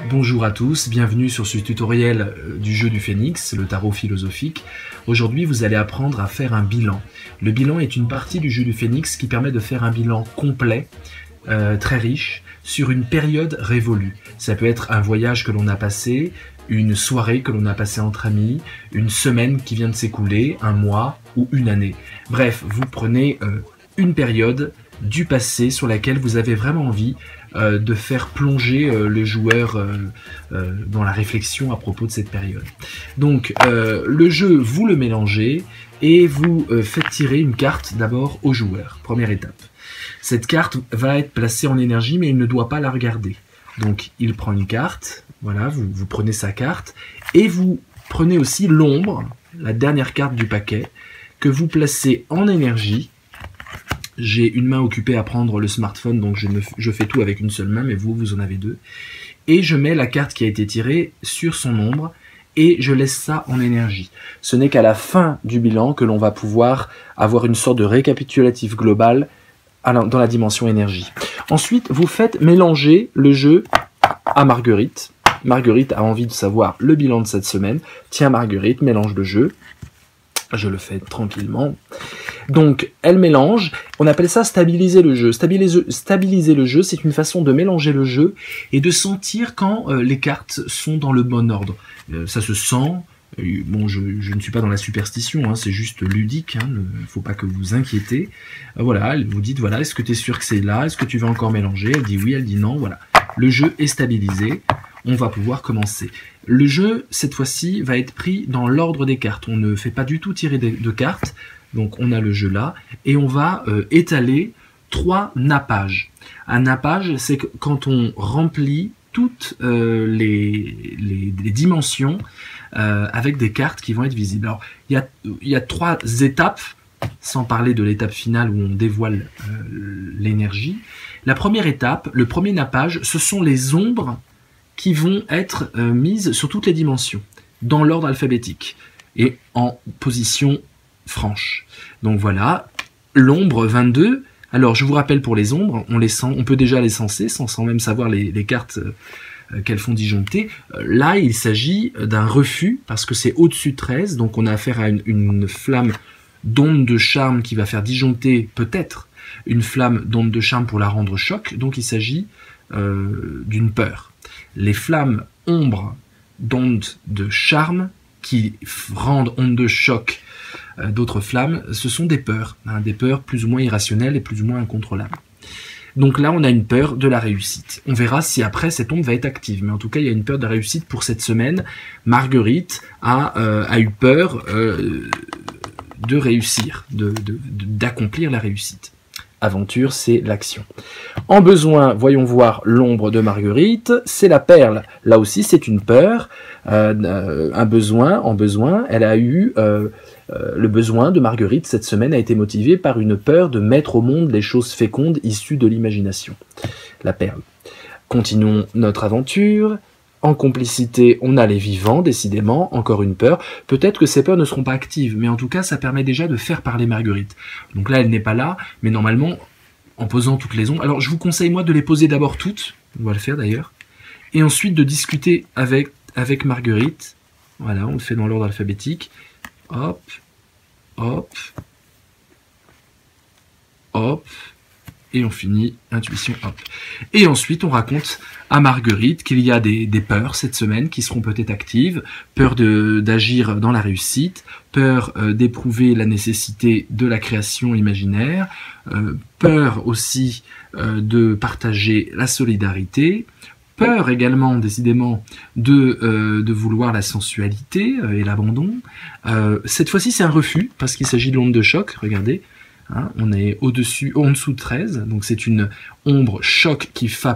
Bonjour à tous, bienvenue sur ce tutoriel du jeu du Phénix, le tarot philosophique. Aujourd'hui, vous allez apprendre à faire un bilan. Le bilan est une partie du jeu du Phénix qui permet de faire un bilan complet, très riche, sur une période révolue. Ça peut être un voyage que l'on a passé, une soirée que l'on a passée entre amis, une semaine qui vient de s'écouler, un mois ou une année. Bref, vous prenez une période du passé sur laquelle vous avez vraiment envie de faire plonger le joueur dans la réflexion à propos de cette période. Donc le jeu, vous le mélangez et vous faites tirer une carte d'abord au joueur, première étape. Cette carte va être placée en énergie mais il ne doit pas la regarder. Donc il prend une carte, voilà, vous prenez sa carte et vous prenez aussi l'ombre, la dernière carte du paquet, que vous placez en énergie. J'ai une main occupée à prendre le smartphone, donc je fais tout avec une seule main, mais vous en avez deux. Et je mets la carte qui a été tirée sur son ombre, et je laisse ça en énergie. Ce n'est qu'à la fin du bilan que l'on va pouvoir avoir une sorte de récapitulatif global dans la dimension énergie. Ensuite, vous faites mélanger le jeu à Marguerite. Marguerite a envie de savoir le bilan de cette semaine. Tiens Marguerite, mélange le jeu. Je le fais tranquillement. Donc, elle mélange. On appelle ça stabiliser le jeu. Stabiliser le jeu, c'est une façon de mélanger le jeu et de sentir quand les cartes sont dans le bon ordre. Ça se sent. Bon, je ne suis pas dans la superstition, hein, c'est juste ludique. Il ne faut pas que vous vous inquiétez. Voilà, vous dites, voilà, est-ce que tu es sûr que c'est là? Est-ce que tu veux encore mélanger? Elle dit oui, elle dit non. Voilà. Le jeu est stabilisé. On va pouvoir commencer. Le jeu, cette fois-ci, va être pris dans l'ordre des cartes. On ne fait pas du tout tirer de cartes. Donc on a le jeu là. Et on va étaler 3 nappages. Un nappage, c'est quand on remplit toutes les dimensions avec des cartes qui vont être visibles. Alors, il y a 3 étapes, sans parler de l'étape finale où on dévoile l'énergie. La première étape, le premier nappage, ce sont les ombres qui vont être mises sur toutes les dimensions, dans l'ordre alphabétique, et en position franche. Donc voilà, l'ombre 22, alors je vous rappelle pour les ombres, on peut déjà les censer, sans même savoir les cartes qu'elles font disjoncter. Là, il s'agit d'un refus, parce que c'est au-dessus de 13, donc on a affaire à une flamme d'onde de charme qui va faire disjoncter, peut-être, une flamme d'onde de charme pour la rendre choc, donc il s'agit d'une peur. Les flammes ombres d'onde de charme qui rendent onde de choc d'autres flammes, ce sont des peurs plus ou moins irrationnelles et plus ou moins incontrôlables. Donc là, on a une peur de la réussite. On verra si après cette ombre va être active, mais en tout cas, il y a une peur de la réussite pour cette semaine. Marguerite a eu peur de réussir, d'accomplir la réussite. Aventure, c'est l'action. En besoin, voyons voir l'ombre de Marguerite, c'est la perle. Là aussi, c'est une peur, en besoin, elle a eu le besoin de Marguerite cette semaine a été motivé par une peur de mettre au monde les choses fécondes issues de l'imagination. La perle. Continuons notre aventure. En complicité, on a les vivants, décidément, encore une peur. Peut-être que ces peurs ne seront pas actives, mais en tout cas, ça permet déjà de faire parler Marguerite. Donc là, elle n'est pas là, mais normalement, en posant toutes les ombres... Alors, je vous conseille, moi, de les poser d'abord toutes, on va le faire d'ailleurs, et ensuite de discuter avec Marguerite. Voilà, on le fait dans l'ordre alphabétique. Hop, hop, hop, et on finit, intuition, hop. Et ensuite, on raconte à Marguerite qu'il y a des peurs cette semaine qui seront peut-être actives, peur d'agir dans la réussite, peur d'éprouver la nécessité de la création imaginaire, peur aussi de partager la solidarité, peur également, décidément, de vouloir la sensualité et l'abandon. Cette fois-ci, c'est un refus, parce qu'il s'agit de l'onde de choc, regardez. Hein, on est en dessous de 13, donc c'est une ombre choc qui fera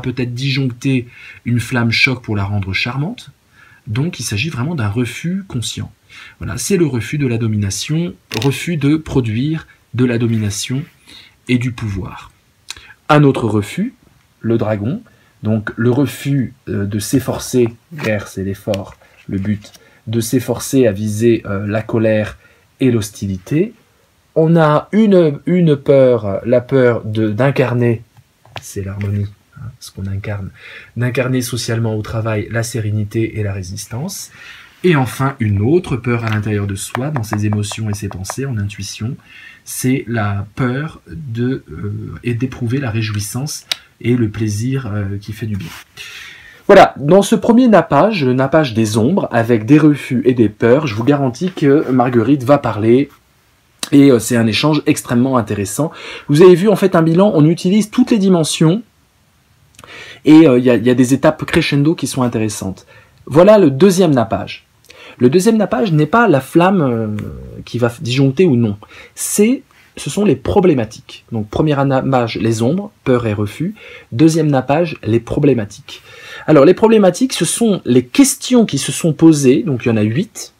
peut-être disjoncter une flamme choc pour la rendre charmante. Donc il s'agit vraiment d'un refus conscient. Voilà, c'est le refus de la domination, refus de produire de la domination et du pouvoir. Un autre refus, le dragon, donc le refus de s'efforcer, guerre c'est l'effort, le but, de s'efforcer à viser la colère et l'hostilité. On a une peur, la peur d'incarner, c'est l'harmonie, hein, ce qu'on incarne, d'incarner socialement au travail la sérénité et la résistance. Et enfin, une autre peur à l'intérieur de soi, dans ses émotions et ses pensées, en intuition, c'est la peur et d'éprouver la réjouissance et le plaisir qui fait du bien. Voilà, dans ce premier nappage, le nappage des ombres, avec des refus et des peurs, je vous garantis que Marguerite va parler, et c'est un échange extrêmement intéressant. Vous avez vu, en fait, un bilan, on utilise toutes les dimensions, et il y a des étapes crescendo qui sont intéressantes. Voilà le deuxième nappage. Le deuxième nappage n'est pas la flamme qui va disjoncter ou non. Ce sont les problématiques. Donc, premier nappage, les ombres, peur et refus. Deuxième nappage, les problématiques. Alors, les problématiques, ce sont les questions qui se sont posées. Donc, il y en a 8.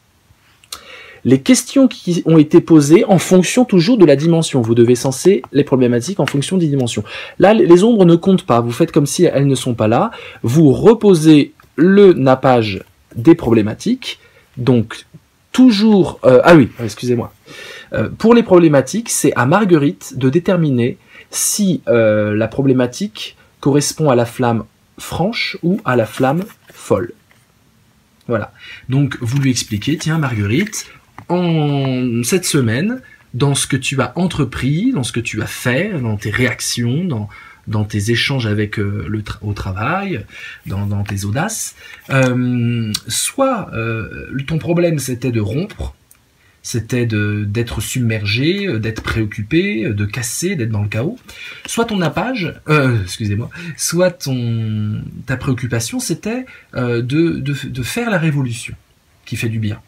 Les questions qui ont été posées en fonction toujours de la dimension. Vous devez censer les problématiques en fonction des dimensions. Là, les ombres ne comptent pas. Vous faites comme si elles ne sont pas là. Vous reposez le nappage des problématiques. Donc, toujours... excusez-moi. Pour les problématiques, c'est à Marguerite de déterminer si la problématique correspond à la flamme franche ou à la flamme folle. Voilà. Donc, vous lui expliquez, tiens Marguerite, en cette semaine, dans ce que tu as entrepris, dans ce que tu as fait, dans tes réactions, dans tes échanges avec au travail, dans tes audaces, soit ton problème c'était de rompre, c'était d'être submergé, d'être préoccupé, de casser, d'être dans le chaos, soit ton nappage, soit ta préoccupation c'était de faire la révolution, qui fait du bien.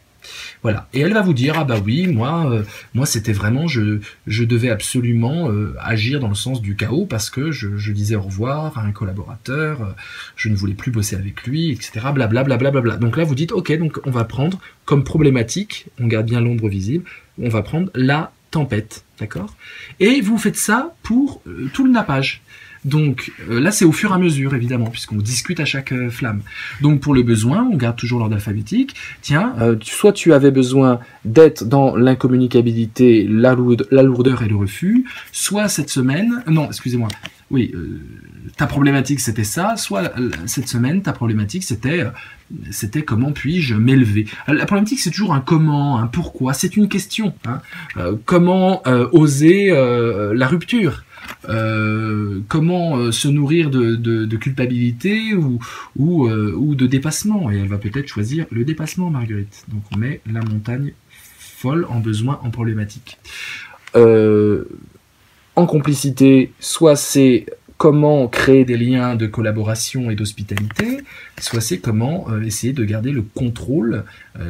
Voilà. Et elle va vous dire, ah bah oui, moi c'était vraiment, je devais absolument agir dans le sens du chaos parce que je disais au revoir à un collaborateur, je ne voulais plus bosser avec lui, etc. Blablabla. Bla. Donc là, vous dites, ok, donc on va prendre comme problématique, on garde bien l'ombre visible, on va prendre la tempête, d'accord? Et vous faites ça pour tout le nappage. Donc là, c'est au fur et à mesure, évidemment, puisqu'on discute à chaque flamme. Donc pour le besoin, on garde toujours l'ordre alphabétique. Tiens, soit tu avais besoin d'être dans l'incommunicabilité, la lourdeur et le refus, soit cette semaine... Non, excusez-moi. Oui, ta problématique, c'était ça. Soit cette semaine, ta problématique, c'était comment puis-je m'élever. La problématique, c'est toujours un comment, un pourquoi. C'est une question. Hein. Comment oser la rupture? Comment se nourrir de culpabilité ou de dépassement. Et elle va peut-être choisir le dépassement, Marguerite. Donc on met la montagne folle en besoin, en problématique. En complicité, soit c'est comment créer des liens de collaboration et d'hospitalité, soit c'est comment essayer de garder le contrôle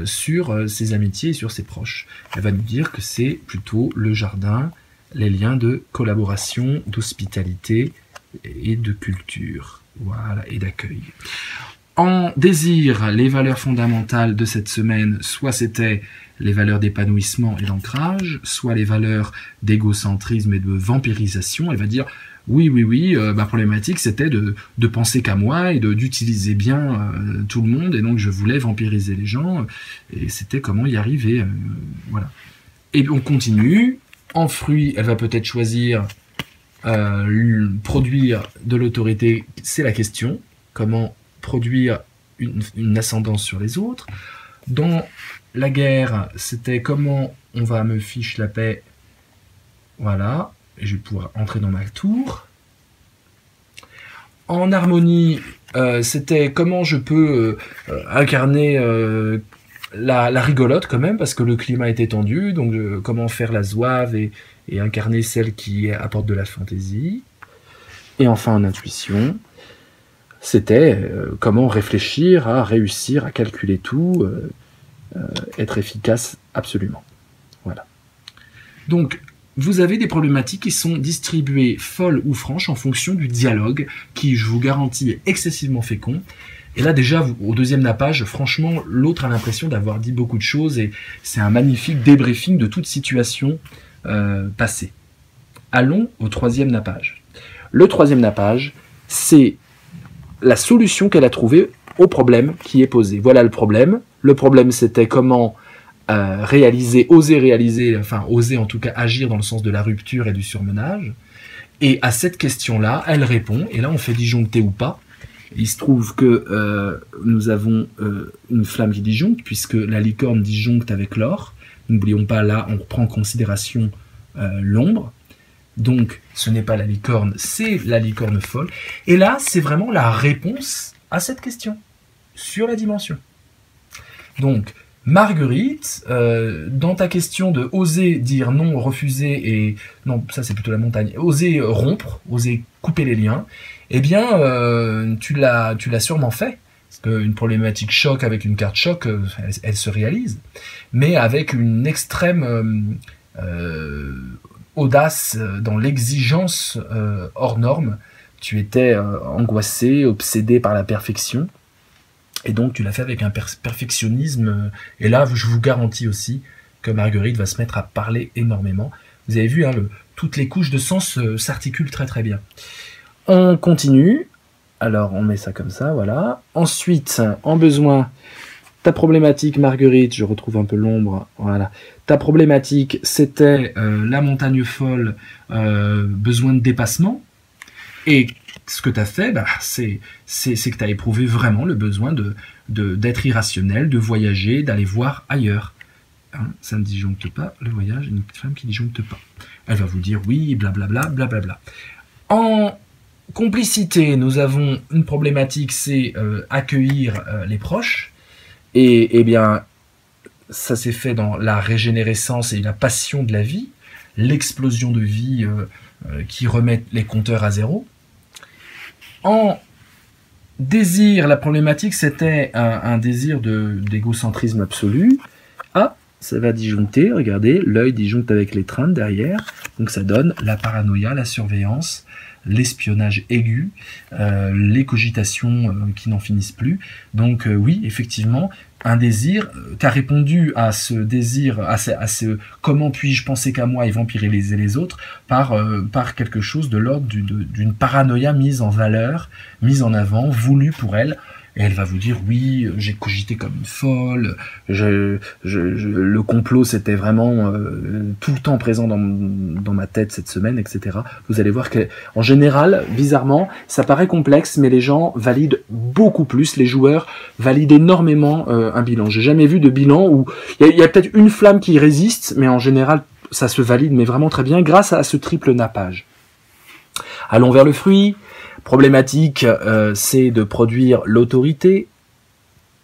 sur ses amitiés et sur ses proches. Elle va nous dire que c'est plutôt le jardin, les liens de collaboration, d'hospitalité et de culture, voilà, et d'accueil. En désir, les valeurs fondamentales de cette semaine, soit c'était les valeurs d'épanouissement et d'ancrage, soit les valeurs d'égocentrisme et de vampirisation. Elle va dire, oui, ma problématique c'était de penser qu'à moi et d'utiliser bien tout le monde, et donc je voulais vampiriser les gens, et c'était comment y arriver, voilà. Et on continue. En fruit, elle va peut-être choisir produire de l'autorité, c'est la question. Comment produire une ascendance sur les autres. Dans la guerre, c'était comment on va me fiche la paix. Voilà, et je vais pouvoir entrer dans ma tour. En harmonie, c'était comment je peux incarner la rigolote quand même, parce que le climat était tendu, donc comment faire la zouave et incarner celle qui apporte de la fantaisie. Et enfin en intuition, c'était comment réfléchir à réussir à calculer tout, être efficace absolument. Voilà. Donc vous avez des problématiques qui sont distribuées folles ou franches en fonction du dialogue, qui, je vous garantis, est excessivement fécond. Et là déjà, au deuxième nappage, franchement, l'autre a l'impression d'avoir dit beaucoup de choses, et c'est un magnifique débriefing de toute situation passée. Allons au troisième nappage. Le troisième nappage, c'est la solution qu'elle a trouvée au problème qui est posé. Voilà le problème. Le problème, c'était comment oser en tout cas agir dans le sens de la rupture et du surmenage. Et à cette question-là, elle répond, et là on fait disjoncter ou pas. Il se trouve que nous avons une flamme qui disjoncte, puisque la licorne disjoncte avec l'or. N'oublions pas, là, on reprend en considération l'ombre. Donc, ce n'est pas la licorne, c'est la licorne folle. Et là, c'est vraiment la réponse à cette question, sur la dimension. Donc, Marguerite, dans ta question de oser dire non, refuser et... Non, ça c'est plutôt la montagne. Oser rompre, oser couper les liens, eh bien, tu l'as sûrement fait. Parce qu'une problématique choc avec une carte choc, elle se réalise. Mais avec une extrême audace dans l'exigence hors norme, tu étais angoissé, obsédé par la perfection. Et donc tu l'as fait avec un perfectionnisme. Et là, je vous garantis aussi que Marguerite va se mettre à parler énormément. Vous avez vu, hein, toutes les couches de sens s'articulent très très bien. On continue. Alors on met ça comme ça, voilà. Ensuite, en besoin, ta problématique, Marguerite, je retrouve un peu l'ombre, voilà. Ta problématique, c'était la montagne folle, besoin de dépassement. Et ce que tu as fait, bah, c'est que tu as éprouvé vraiment le besoin d'être irrationnel, de voyager, d'aller voir ailleurs. Hein, ça ne disjoncte pas, le voyage, une femme qui ne disjoncte pas. Elle va vous dire oui, blablabla, blablabla. En complicité, nous avons une problématique, c'est accueillir les proches. Et eh bien, ça s'est fait dans la régénérescence et la passion de la vie, l'explosion de vie qui remet les compteurs à zéro. En désir, la problématique, c'était un désir d'égocentrisme absolu. Ah, ça va disjoncter, regardez, l'œil disjoncte avec l'étreinte derrière. Donc ça donne la paranoïa, la surveillance, l'espionnage aigu, les cogitations qui n'en finissent plus. Donc oui, effectivement, un désir, tu as répondu à ce désir, à ce comment puis-je penser qu'à moi et vampirer les autres, par quelque chose de l'ordre d'une paranoïa mise en valeur, mise en avant, voulue pour elle. Et elle va vous dire, oui, j'ai cogité comme une folle, le complot c'était vraiment tout le temps présent dans ma tête cette semaine, etc. Vous allez voir qu'en général, bizarrement, ça paraît complexe, mais les gens valident beaucoup plus, les joueurs valident énormément un bilan. J'ai jamais vu de bilan où il y a peut-être une flamme qui résiste, mais en général, ça se valide, mais vraiment très bien, grâce à ce triple nappage. Allons vers le fruit. Problématique, c'est de produire l'autorité,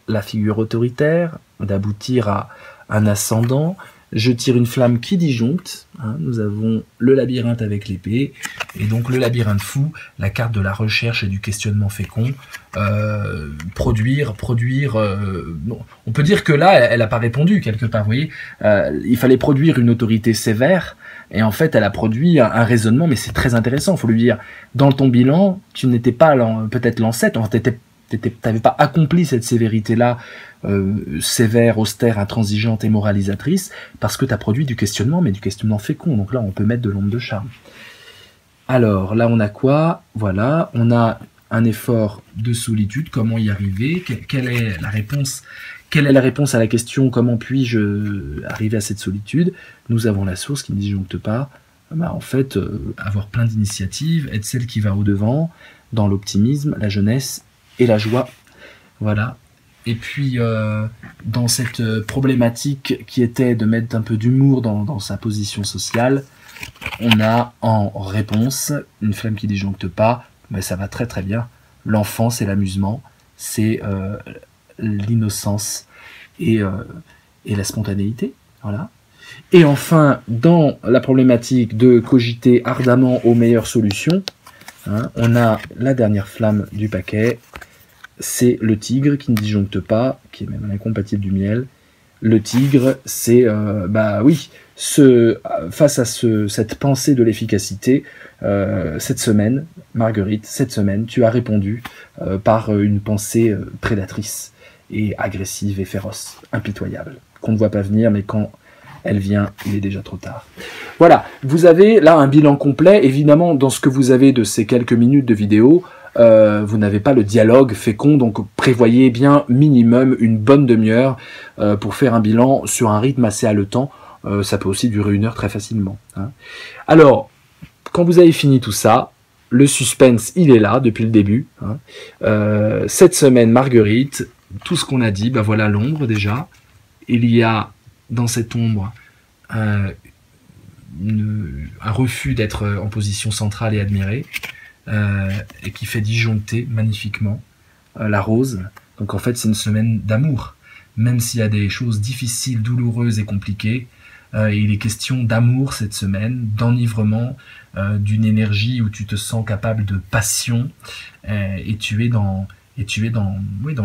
la figure autoritaire, d'aboutir à un ascendant. Je tire une flamme qui disjoncte. Hein, nous avons le labyrinthe avec l'épée. Et donc le labyrinthe fou, la carte de la recherche et du questionnement fécond. Produire. Bon, on peut dire que là, elle n'a pas répondu quelque part. Vous voyez, il fallait produire une autorité sévère. Et en fait, elle a produit un raisonnement, mais c'est très intéressant. Il faut lui dire, dans ton bilan, tu n'étais pas peut-être l'ancêtre, enfin, t'avais pas accompli cette sévérité-là, sévère, austère, intransigeante et moralisatrice, parce que tu as produit du questionnement, mais du questionnement fécond. Donc là, on peut mettre de l'ombre de charme. Alors, là, on a quoi? Voilà, on a un effort de solitude. Comment y arriver? Quelle est la réponse? Quelle est la réponse à la question « Comment puis-je arriver à cette solitude ?» Nous avons la source qui ne disjoncte pas. Bah, en fait, avoir plein d'initiatives, être celle qui va au-devant, dans l'optimisme, la jeunesse et la joie. Voilà. Et puis, dans cette problématique qui était de mettre un peu d'humour dans sa position sociale, on a en réponse une flamme qui ne disjoncte pas, mais ça va très très bien. L'enfance et l'amusement, c'est... l'innocence et la spontanéité, voilà. Et enfin, dans la problématique de cogiter ardemment aux meilleures solutions, hein, on a la dernière flamme du paquet, c'est le tigre qui ne disjoncte pas, qui est même incompatible du miel. Le tigre, c'est, bah oui, face à cette pensée de l'efficacité, cette semaine, Marguerite, cette semaine, tu as répondu par une pensée prédatrice et agressive et féroce, impitoyable, qu'on ne voit pas venir, mais quand elle vient, il est déjà trop tard. Voilà, vous avez là un bilan complet. Évidemment, dans ce que vous avez de ces quelques minutes de vidéo, vous n'avez pas le dialogue fécond, donc prévoyez bien minimum une bonne demi-heure pour faire un bilan sur un rythme assez haletant. Ça peut aussi durer 1 heure très facilement. Hein. Alors, quand vous avez fini tout ça, le suspense, il est là depuis le début. Hein. Cette semaine, Marguerite, tout ce qu'on a dit, ben voilà l'ombre déjà. Il y a dans cette ombre un refus d'être en position centrale et admirée, et qui fait disjoncter magnifiquement la rose. Donc en fait, c'est une semaine d'amour. Même s'il y a des choses difficiles, douloureuses et compliquées, il est question d'amour cette semaine, d'enivrement, d'une énergie où tu te sens capable de passion, et tu es dans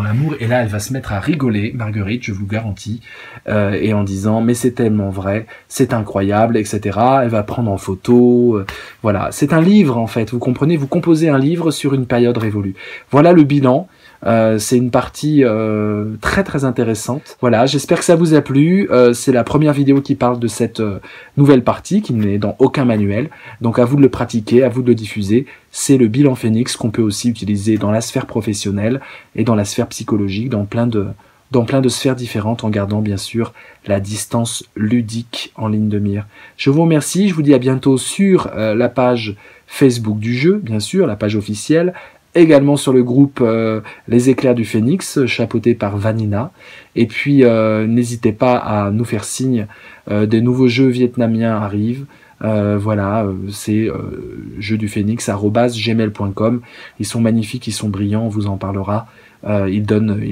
l'amour. Et là, elle va se mettre à rigoler, Marguerite, je vous garantis, et en disant « mais c'est tellement vrai, c'est incroyable, etc. » Elle va prendre en photo, voilà. C'est un livre, en fait, vous comprenez, vous composez un livre sur une période révolue. Voilà le bilan. C'est une partie très très intéressante. Voilà, j'espère que ça vous a plu. C'est la première vidéo qui parle de cette nouvelle partie qui n'est dans aucun manuel. Donc à vous de le pratiquer, à vous de le diffuser. C'est le bilan Phénix qu'on peut aussi utiliser dans la sphère professionnelle et dans la sphère psychologique, dans plein de sphères différentes, en gardant bien sûr la distance ludique en ligne de mire. Je vous remercie, je vous dis à bientôt sur la page Facebook du jeu, bien sûr, la page officielle, également sur le groupe Les Éclairs du Phénix, chapeauté par Vanina. Et puis n'hésitez pas à nous faire signe, des nouveaux jeux vietnamiens arrivent. Voilà, c'est jeuxduphénix@gmail.com. Ils sont magnifiques, ils sont brillants, on vous en parlera. Ils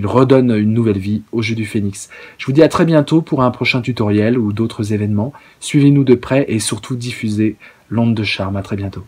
redonnent une nouvelle vie au jeu du Phénix. Je vous dis à très bientôt pour un prochain tutoriel ou d'autres événements. Suivez-nous de près et surtout diffusez l'onde de charme. À très bientôt.